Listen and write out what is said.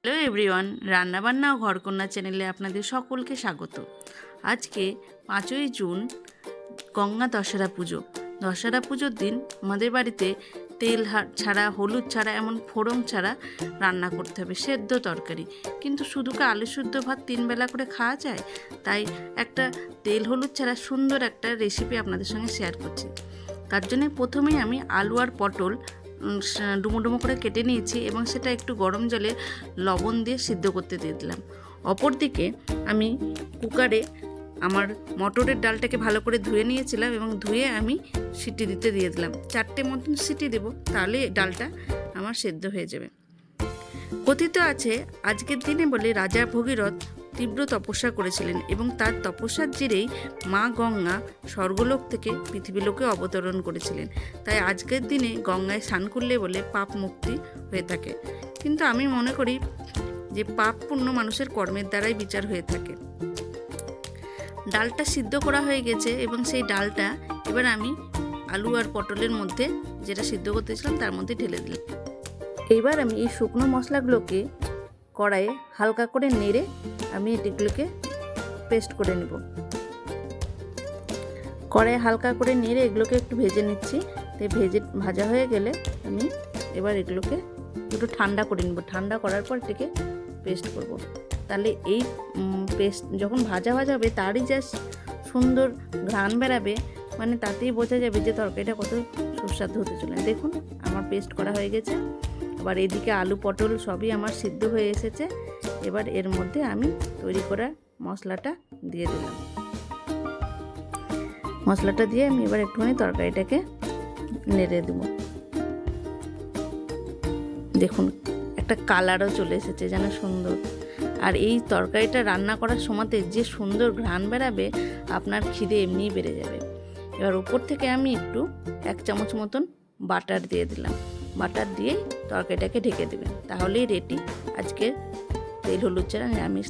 Hello everyone, রান্নাবান্না ও ঘরকন্যা চ্যানেলে আপনাদের সকলকে স্বাগত। আজকে 5ই জুন, গঙ্গা দশহরা পুজো। দশহরা পুজোর দিন আমাদের বাড়িতে তেল ছাড়া, হলুদ ছাড়া, এমন ফোড়ন ছাড়া রান্না করতে হবে সেদ্ধ তরকারি। কিন্তু শুধু কি আলু শুদ্ধ ভাত 3 বেলা করে খাওয়া যায়? তাই একটা তেল হলুদ ছাড়া সুন্দর একটা রেসিপি আপনাদের সঙ্গে শেয়ার করছি। তার জন্য প্রথমেই আমি আলু আর পটল ডুমো ডুমো করে কেটে নিয়েছি এবং সেটা একটু গরম জলে লবণ দিয়ে সিদ্ধ করতে দিয়ে দিলাম। অপরদিকে আমি কুকারে আমার মটরের ডালটাকে ভালো করে ধুয়ে নিয়েছিলাম এবং ধুয়ে আমি সিটি দিতে দিয়ে দিলাম। 4টে মতন সিটি দেব, তাহলে ডালটা আমার সেদ্ধ হয়ে যাবে। কথিত আছে আজকের দিনে বলে রাজা ভগীরথ তীব্র তপস্যা করেছিলেন এবং তার তপস্যার জেরেই মা গঙ্গা স্বর্গলোক থেকে পৃথিবীলোকে অবতরণ করেছিলেন। তাই আজকের দিনে গঙ্গায় স্নান করলে বলে পাপ মুক্তি হয়ে থাকে। কিন্তু আমি মনে করি যে পাপ পুণ্য মানুষের কর্মের দ্বারাই বিচার হয়ে থাকে। ডালটা সিদ্ধ করা হয়ে গেছে এবং সেই ডালটা এবার আমি আলু আর পটলের মধ্যে, যেটা সিদ্ধ করতেছিলাম তার মধ্যে ঢেলে দিলাম। এইবার আমি এই শুকনো মশলাগুলোকে কড়াইয়ে হালকা করে নেড়ে আমি এটিগুলোকে পেস্ট করে নেব। কড়াইয়ে হালকা করে নেড়ে এগুলোকে একটু ভেজে নিচ্ছি। তো ভাজা হয়ে গেলে আমি এবার এগুলোকে একটু ঠান্ডা করে নেব। ঠান্ডা করার পর এটাকে পেস্ট করব। তাহলে এই পেস্ট যখন ভাজা হবে তারই যা সুন্দর ঘ্রাণ বেরাবে, মানে তাতেই বোঝা যাবে যে তরকারিটা কত সুস্বাদু হতে চলে। দেখুন আমার পেস্ট করা হয়ে গেছে। আবার এদিকে আলু পটল সবই আমার সিদ্ধ হয়ে এসেছে। এবার এর মধ্যে আমি তৈরি করা মশলাটা দিয়ে দিলাম। মশলাটা দিয়ে আমি এবার একটুখানি তরকারিটাকে নেড়ে দেব। দেখুন একটা কালারও চলে এসেছে, যেন সুন্দর। আর এই তরকারিটা রান্না করার সময়তে যে সুন্দর ঘ্রাণ বেরাবে, আপনার খিদে এমনিই বেড়ে যাবে। এবার উপর থেকে আমি একটু 1 চামচ মতন বাটার দিয়ে দিলাম। বাটার দিয়ে তরকারিটাকে ঢেকে দেবেন, তাহলেই রেডি আজকে তেল হলুদ ছাড়া নিরামিষ